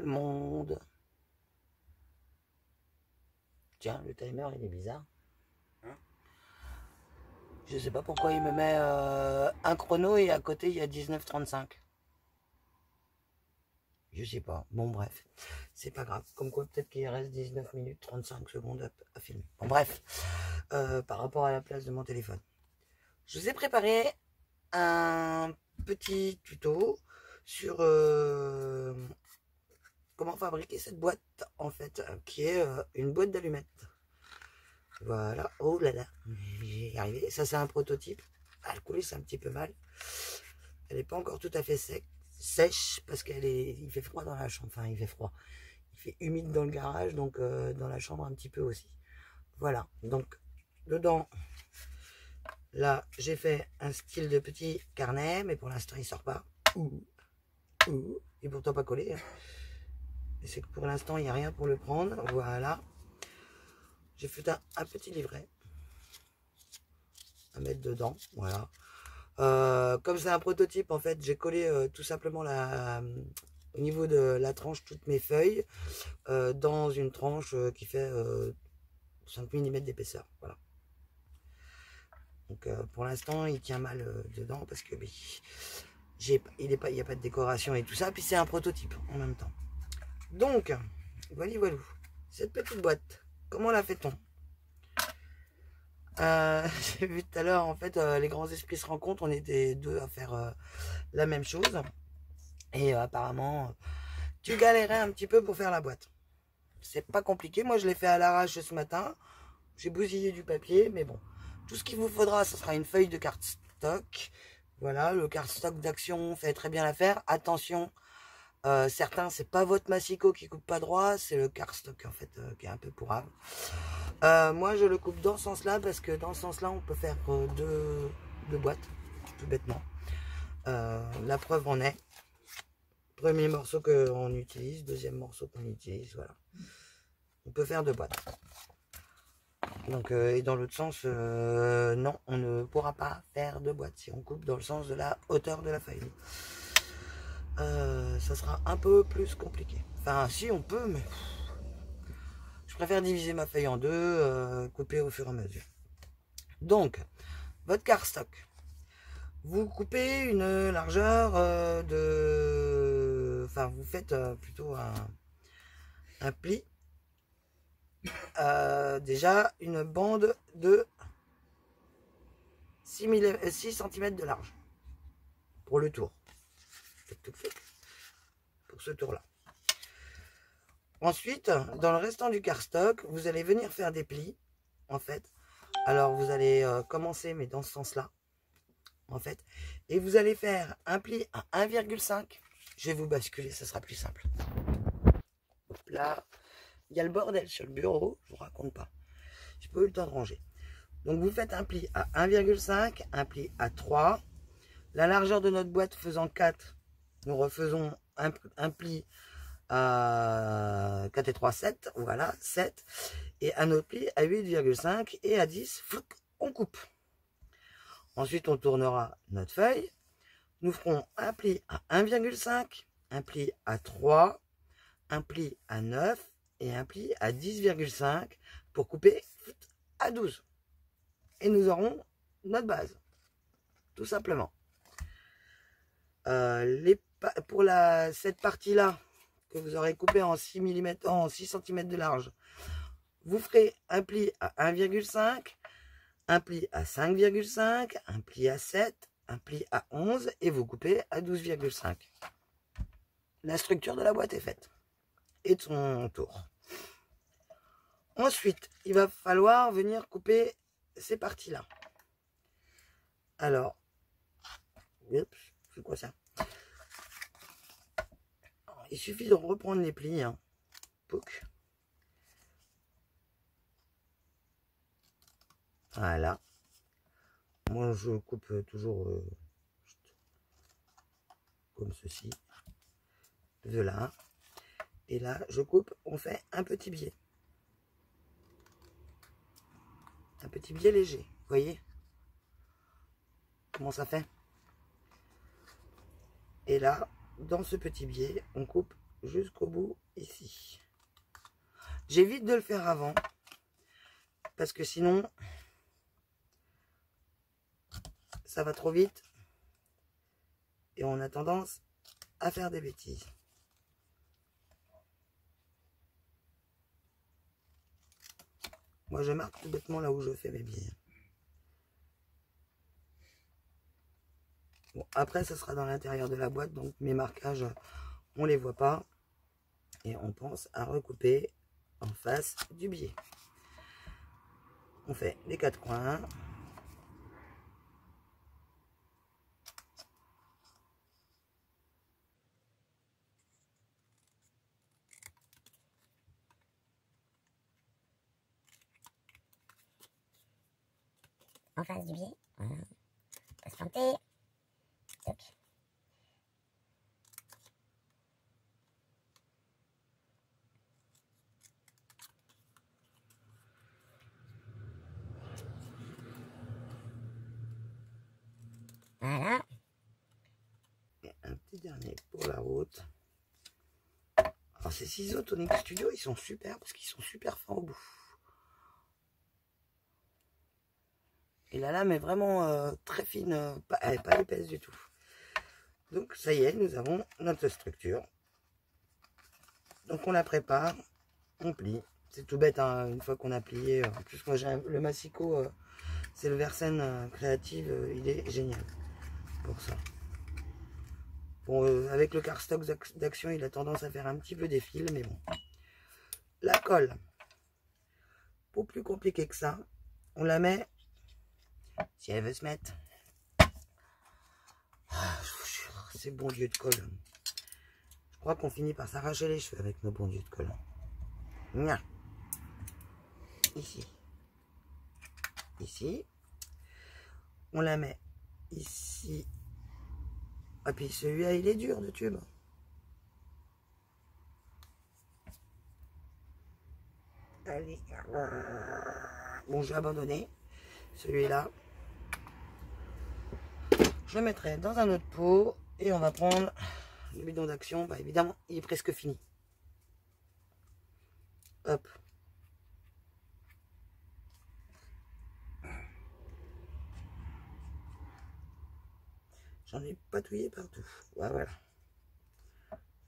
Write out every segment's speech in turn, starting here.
le monde? Tiens, le timer il est bizarre. Je sais pas pourquoi il me met un chrono et à côté il y a 19h35. Je sais pas. Bon bref, c'est pas grave. Comme quoi peut-être qu'il reste 19 minutes 35 secondes à filmer. Bon bref, par rapport à la place de mon téléphone. Je vous ai préparé un petit tuto sur comment fabriquer cette boîte en fait, qui est une boîte d'allumettes. Voilà, oh là là, j'y arrivé. Ça c'est un prototype. Elle coulisse un petit peu mal. Elle n'est pas encore tout à fait sèche parce il fait froid dans la chambre. Enfin, il fait froid. Il fait humide dans le garage, donc dans la chambre un petit peu aussi. Voilà, donc dedans, là, j'ai fait un style de petit carnet, mais pour l'instant, il sort pas. Il est pourtant pas collé. Hein. C'est que pour l'instant, il n'y a rien pour le prendre. Voilà. J'ai fait un petit livret à mettre dedans. Voilà. Comme c'est un prototype, en fait, j'ai collé tout simplement au niveau de la tranche toutes mes feuilles dans une tranche qui fait 5 mm d'épaisseur. Voilà. Donc pour l'instant, il tient mal dedans parce que il n'y a pas de décoration et tout ça. Puis c'est un prototype en même temps. Donc, voilà. Cette petite boîte, comment la fait-on? J'ai vu tout à l'heure, en fait, les grands esprits se rencontrent. On était deux à faire la même chose. Et apparemment, tu galérais un petit peu pour faire la boîte. C'est pas compliqué. Moi, je l'ai fait à l'arrache ce matin. J'ai bousillé du papier, mais bon. Tout ce qu'il vous faudra, ce sera une feuille de cardstock. Voilà, le cardstock d'Action fait très bien l'affaire. Attention, certains, c'est pas votre massicot qui coupe pas droit, c'est le cardstock en fait qui est un peu pourrave. Moi, je le coupe dans ce sens-là parce que dans ce sens-là, on peut faire deux boîtes, tout bêtement. La preuve en est. Premier morceau qu'on utilise, deuxième morceau qu'on utilise, voilà. On peut faire deux boîtes. Donc, et dans l'autre sens, non, on ne pourra pas faire deux boîtes si on coupe dans le sens de la hauteur de la feuille. Ça sera un peu plus compliqué. Enfin, si on peut, mais je préfère diviser ma feuille en deux, couper au fur et à mesure. Donc, votre cardstock. Vous coupez une largeur Enfin, vous faites plutôt un pli. Déjà, une bande de 6 cm de large. Pour le tour. Pour ce tour-là. Ensuite, dans le restant du cardstock, vous allez venir faire des plis, en fait. Alors, vous allez commencer, mais dans ce sens-là, en fait. Et vous allez faire un pli à 1,5. Je vais vous basculer, ça sera plus simple. Hop là. Il y a le bordel sur le bureau, je vous raconte pas. J'ai pas eu le temps de ranger. Donc, vous faites un pli à 1,5, un pli à 3. La largeur de notre boîte faisant 4, nous refaisons un pli à 4 et 3, 7, voilà, 7, et un autre pli à 8,5 et à 10, on coupe. Ensuite, on tournera notre feuille, nous ferons un pli à 1,5, un pli à 3, un pli à 9 et un pli à 10,5 pour couper à 12. Et nous aurons notre base, tout simplement. Pour cette partie-là, que vous aurez coupé en 6 mm, en 6 cm de large, vous ferez un pli à 1,5, un pli à 5,5, un pli à 7, un pli à 11 et vous coupez à 12,5. La structure de la boîte est faite et de son tour. Ensuite, il va falloir venir couper ces parties-là. Alors, c'est quoi ça? Il suffit de reprendre les plis. Hein. Voilà. Moi, je coupe toujours comme ceci. De là. Et là, je coupe. On fait un petit biais. Un petit biais léger. Vous voyez comment ça fait? Et là, dans ce petit biais, on coupe jusqu'au bout ici. J'évite de le faire avant parce que sinon ça va trop vite et on a tendance à faire des bêtises. Moi je marque tout bêtement là où je fais mes billets. Bon, après ça sera dans l'intérieur de la boîte, donc mes marquages on les voit pas et on pense à recouper en face du billet. On fait les 4 coins. En face du billet. Voilà. Pas se planter. Toc. Voilà. Et un petit dernier pour la route. Alors ces ciseaux Tonic Studio, ils sont super parce qu'ils sont super fins au bout. Et la lame est vraiment très fine, elle n'est pas épaisse du tout. Donc ça y est, nous avons notre structure. Donc on la prépare, on plie. C'est tout bête, hein, une fois qu'on a plié. En plus moi j'ai le Massico, c'est le Versen Creative, il est génial pour ça. Bon, avec le cardstock d'Action, il a tendance à faire un petit peu des fils, mais bon. La colle, pour plus compliqué que ça, on la met, si elle veut se mettre. Ah, je vous jure, c'est bon Dieu de colle. Je crois qu'on finit par s'arracher les cheveux avec nos bons dieux de colle. Ici. Ici. On la met ici. Ah, puis celui-là, il est dur de tube. Allez. Bon, je vais abandonner. Celui-là, je le mettrai dans un autre pot. Et on va prendre le bidon d'Action. Bah, évidemment, il est presque fini. Hop. J'en ai patouillé partout. Voilà.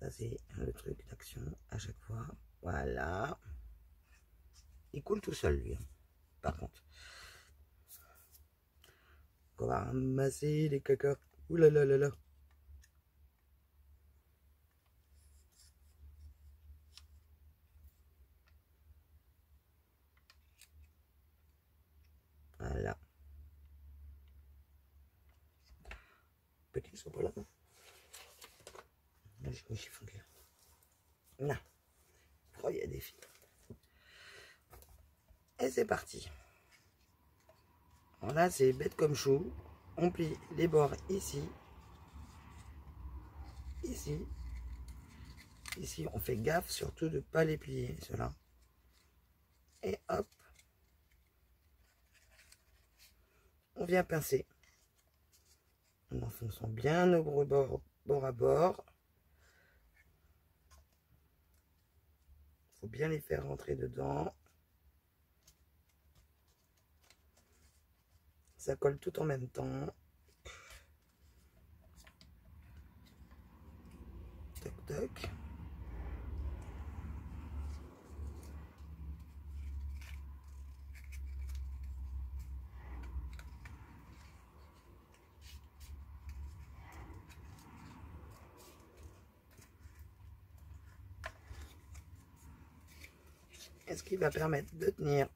Ça, c'est le truc d'Action à chaque fois. Voilà. Il coule tout seul, lui. Par contre. On va ramasser les caca. Ouh là là là là. Voilà. Petit, ils sont pas là. Là, j'ai mon chiffon clair. Là. Oh, il y a des fils. Et c'est parti. Alors là, c'est bête comme chou. On plie les bords ici. Ici. Ici, on fait gaffe surtout de ne pas les plier, ceux-là. Et hop. On vient pincer. En enfonçant bien nos gros bords bord à bord. Il faut bien les faire rentrer dedans. Ça colle tout en même temps. Toc toc. Et ce qui va permettre de tenir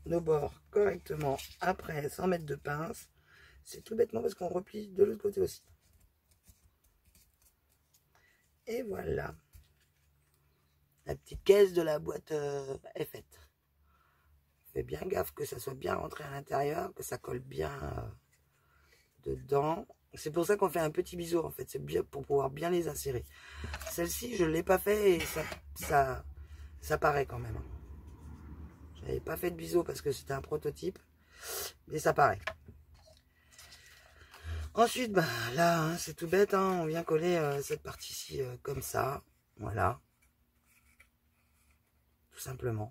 nos bords correctement après sans mettre de pince. C'est tout bêtement parce qu'on replie de l'autre côté aussi. Et voilà. La petite caisse de la boîte est faite. Fais bien gaffe que ça soit bien rentré à l'intérieur, que ça colle bien dedans. C'est pour ça qu'on fait un petit biseau en fait. C'est bien pour pouvoir bien les insérer. Celle-ci, je ne l'ai pas fait et ça paraît quand même. J'avais pas fait de biseau parce que c'était un prototype. Mais ça paraît. Ensuite, bah, là, hein, c'est tout bête. Hein, on vient coller cette partie-ci comme ça. Voilà. Tout simplement.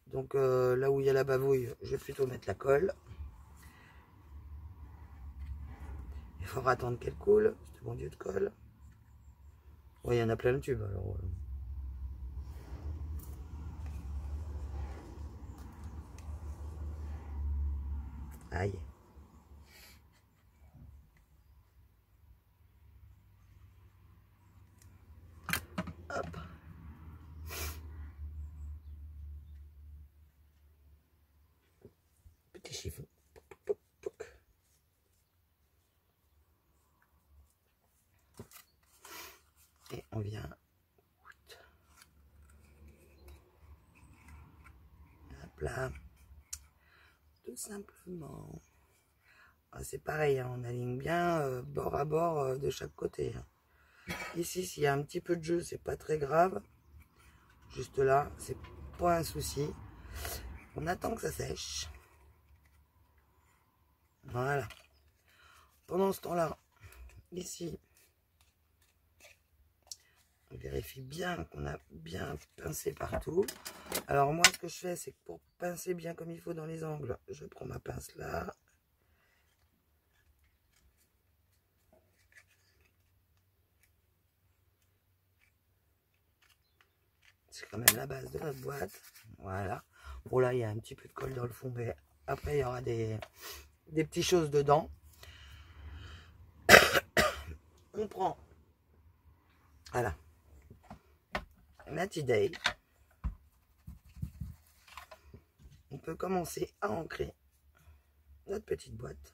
Donc là où il y a la bavouille, je vais plutôt mettre la colle. Il faudra attendre qu'elle coule. C'est bon Dieu de colle. Ouais, il y en a plein le tube alors. Aïe. Hop. Petit chiffon. Et on vient. Hop là. Tout simplement. C'est pareil, hein, on aligne bien bord à bord de chaque côté. Ici, s'il y a un petit peu de jeu, c'est pas très grave. Juste là, c'est pas un souci. On attend que ça sèche. Voilà. Pendant ce temps-là, ici, on vérifie bien qu'on a bien pincé partout. Alors moi, ce que je fais, c'est que pour pincer bien comme il faut dans les angles, je prends ma pince là. C'est quand même la base de notre boîte. Voilà. Bon là, il y a un petit peu de colle dans le fond, mais après, il y aura des petites choses dedans. On prend, voilà, Natty Day. On peut commencer à ancrer notre petite boîte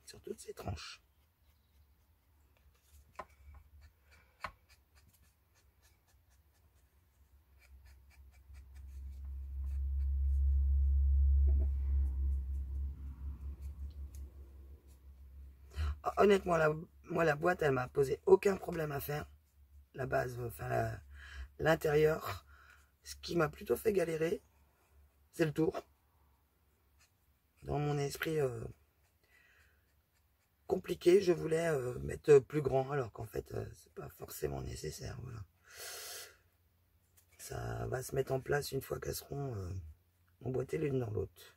sur toutes ces tranches. Honnêtement, moi, la boîte, elle m'a posé aucun problème à faire. La base, enfin, l'intérieur. Ce qui m'a plutôt fait galérer, c'est le tour. Dans mon esprit compliqué, je voulais mettre plus grand, alors qu'en fait, c'est pas forcément nécessaire. Voilà. Ça va se mettre en place une fois qu'elles seront emboîtées l'une dans l'autre.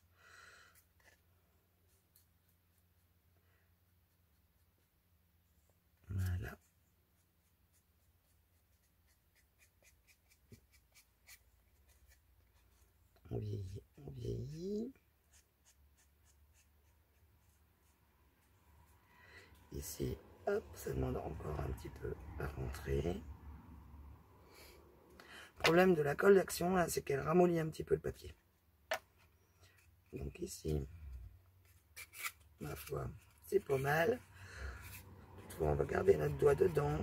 Voilà. On vieillit, on vieillit. Ici, hop, ça demande encore un petit peu à rentrer. Le problème de la colle d'action, là, c'est qu'elle ramollit un petit peu le papier. Donc ici, ma foi, c'est pas mal. Toutefois, on va garder notre doigt dedans.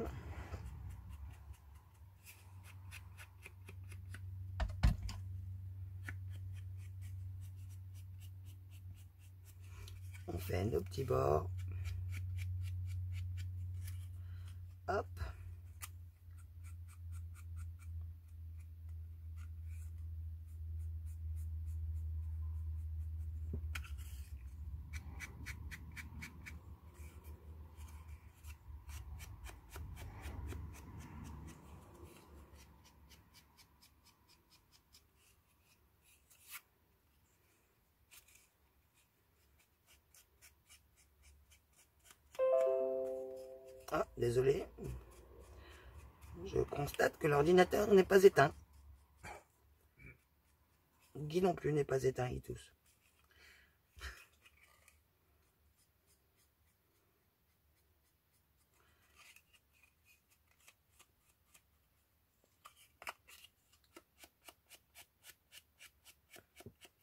On fait nos petits bords. Hop. Ah, désolé. Je constate que l'ordinateur n'est pas éteint. Guy non plus n'est pas éteint, ils tous.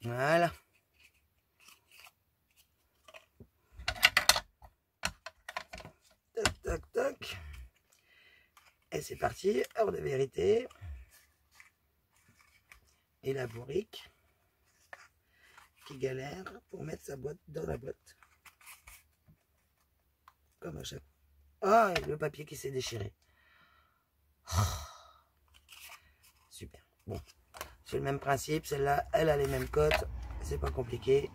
Voilà. Toc, toc, toc. Et c'est parti, heure de vérité. Et la bourrique qui galère pour mettre sa boîte dans la boîte. Comme à chaque fois. Ah, et le papier qui s'est déchiré. Oh. Super. Bon, c'est le même principe. Celle-là, elle a les mêmes cotes. C'est pas compliqué.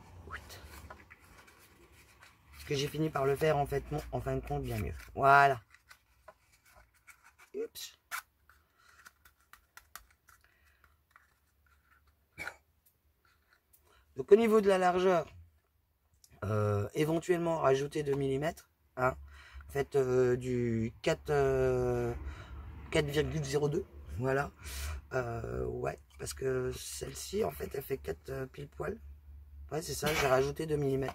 Parce que j'ai fini par le faire en fin de compte bien mieux. Voilà. Oups. Donc au niveau de la largeur, éventuellement rajouter 2 mm. Hein. Faites du 4,02. Voilà. Ouais, parce que celle-ci, en fait, elle fait 4 pile poil. Ouais, c'est ça, j'ai rajouté 2 mm.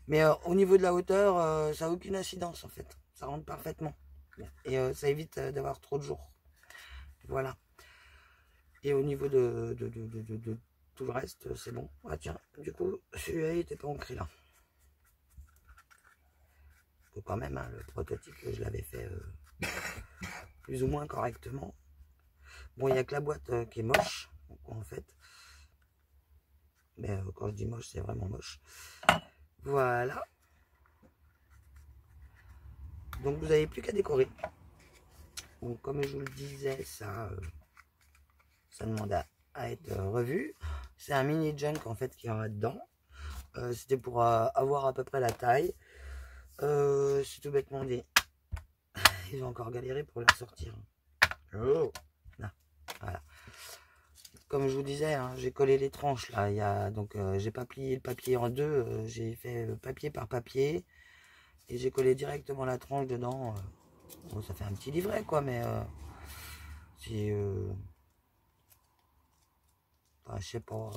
Mais au niveau de la hauteur, ça n'a aucune incidence, en fait. Ça rentre parfaitement. Et ça évite d'avoir trop de jours. Voilà. Et au niveau de tout le reste, c'est bon. Ah tiens, du coup, celui-là, il n'était pas ancré là. Que quand même, hein, le prototype, je l'avais fait plus ou moins correctement. Bon, il n'y a que la boîte qui est moche, en fait. Mais quand je dis moche, c'est vraiment moche. Voilà. Donc, vous n'avez plus qu'à décorer. Donc, comme je vous le disais, ça demande à être revu. C'est un mini junk, en fait, qu'il y aura dedans. C'était pour avoir à peu près la taille. C'est tout bêtement dit. Ils ont encore galéré pour la sortir. Oh. Là. Voilà. Comme je vous disais, hein, j'ai collé les tranches là. Donc j'ai pas plié le papier en deux. J'ai fait papier par papier. Et j'ai collé directement la tranche dedans. Bon, ça fait un petit livret quoi, mais c'est... enfin, je sais pas.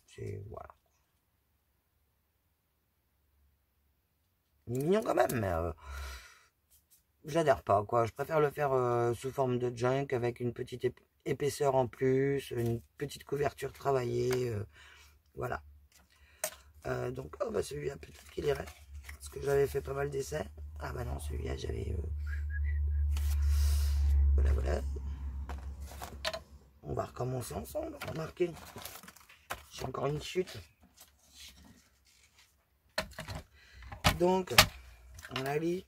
C'est... Voilà. Mignon quand même, mais... j'adhère pas quoi. Je préfère le faire sous forme de junk avec une petite épaisseur en plus, une petite couverture travaillée, voilà. Donc oh, bah, celui-là peut-être qu'il irait, parce que j'avais fait pas mal d'essais. Ah bah non, celui-là j'avais voilà. On va recommencer ensemble. Remarquez, j'ai encore une chute. Donc on a dit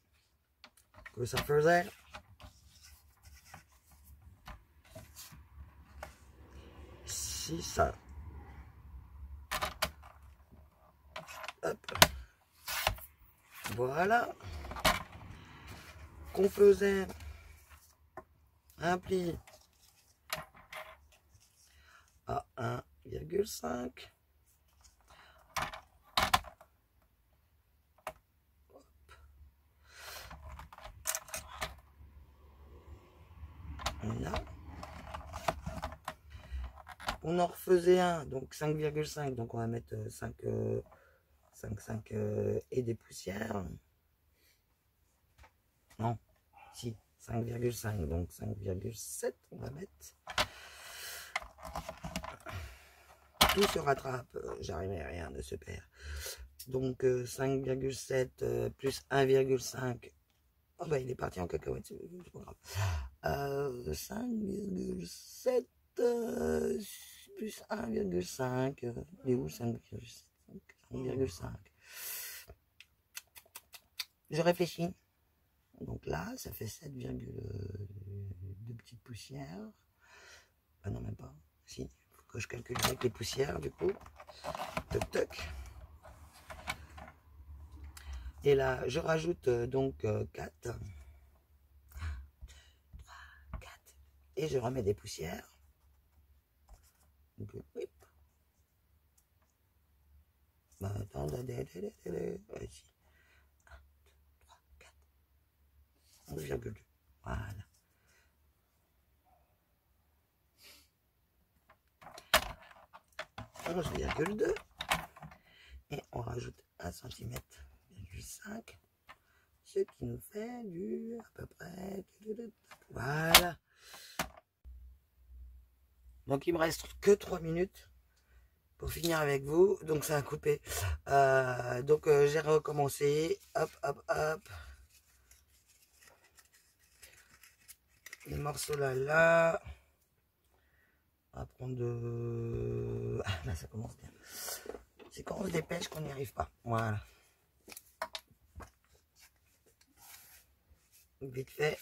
que ça faisait 6. Hop. Voilà. Qu'on faisait un pli à 1,5. Là. On en refaisait un, donc 5,5. Donc on va mettre 5 et des poussières. Non, si, 5,5. Donc 5,7 on va mettre. Tout se rattrape, j'arriverai à rien de se perd. Donc 5,7 plus 1,5. Oh bah il est parti en cacahuète, c'est pas grave. 5,7 plus 1,5. Il est où 5,5. Je réfléchis. Donc là, ça fait 7,2 petites poussières. Ah non, même pas. Si, faut que je calcule avec les poussières du coup. Toc toc. Et là, je rajoute donc 4. 3, 4. Et je remets des poussières. Donc, oui. Bah, attends, vas-y. 1, 2, 3, 4. 11,2. Voilà. Et on rajoute 1 cm,5 ce qui nous fait du à peu près, voilà. Donc il me reste que 3 minutes pour finir avec vous, donc ça a coupé. Donc j'ai recommencé, hop, les morceaux là, on va prendre de... Ah, là ça commence bien. C'est quand on se dépêche qu'on n'y arrive pas, voilà. Vite fait,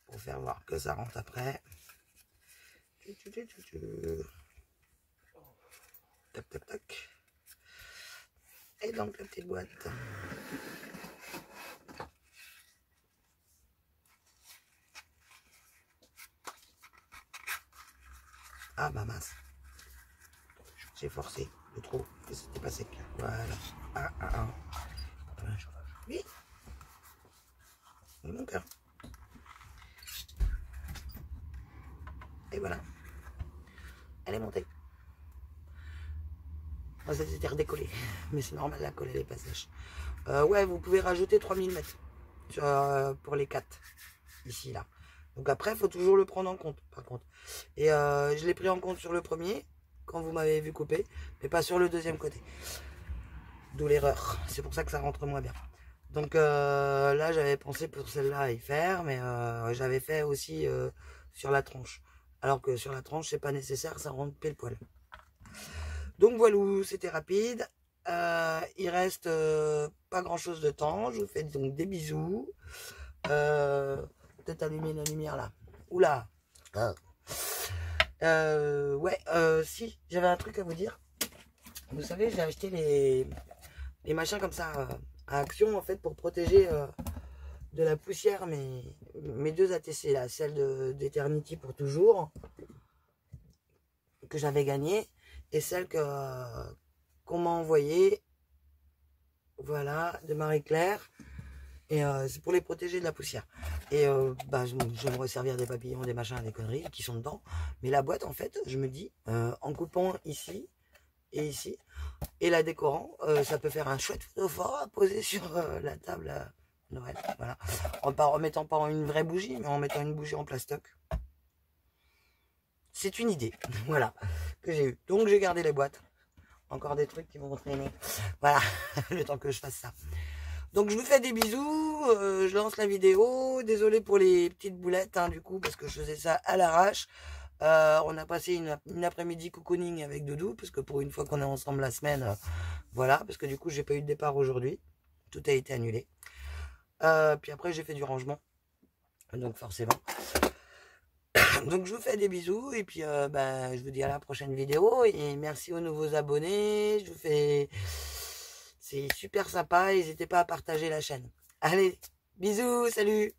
pour faire voir que ça rentre après. Tac, tac, tac. Et donc la petite boîte. Ah bah mince. J'ai forcé de trop et c'était pas sec. Voilà. Ah. Oui. Mon cœur. Et voilà. Elle est montée. Moi, ça s'était redécollé. Mais c'est normal, la colle, elle est pas sèche. Ouais, vous pouvez rajouter 3000 mètres pour les 4. Ici, là. Donc après, il faut toujours le prendre en compte, par contre. Et je l'ai pris en compte sur le premier, quand vous m'avez vu couper, mais pas sur le deuxième côté. D'où l'erreur. C'est pour ça que ça rentre moins bien. Donc là, j'avais pensé pour celle-là à y faire, mais j'avais fait aussi sur la tranche. Alors que sur la tranche, c'est pas nécessaire, ça rentre pile poil. Donc voilà, c'était rapide. Il reste pas grand chose de temps. Je vous fais donc des bisous. Peut-être allumer la lumière là. Oula. Ouais, si, j'avais un truc à vous dire. Vous savez, j'ai acheté les machins comme ça à Action en fait pour protéger de la poussière mes deux ATC là, celle d'Eternity pour toujours que j'avais gagné et celle qu'on m'a envoyée, voilà, de Marie-Claire. Et c'est pour les protéger de la poussière. Et bah, je vais me resservir des papillons, des machins, des conneries qui sont dedans. Mais la boîte, en fait, je me dis, en coupant ici et ici, et la décorant, ça peut faire un chouette photophore à poser sur la table Noël. Voilà. En mettant pas une vraie bougie, mais en mettant une bougie en plastoc. C'est une idée, voilà, que j'ai eue. Donc j'ai gardé les boîtes. Encore des trucs qui vont traîner. Voilà, le temps que je fasse ça. Donc je vous fais des bisous, je lance la vidéo, désolé pour les petites boulettes hein, du coup parce que je faisais ça à l'arrache. On a passé une après-midi cocooning avec Doudou parce que pour une fois qu'on est ensemble la semaine, voilà, parce que du coup j'ai pas eu de départ aujourd'hui, tout a été annulé. Puis après j'ai fait du rangement, donc forcément. Donc je vous fais des bisous et puis bah, je vous dis à la prochaine vidéo et merci aux nouveaux abonnés, je vous fais... C'est super sympa, n'hésitez pas à partager la chaîne. Allez, bisous, salut!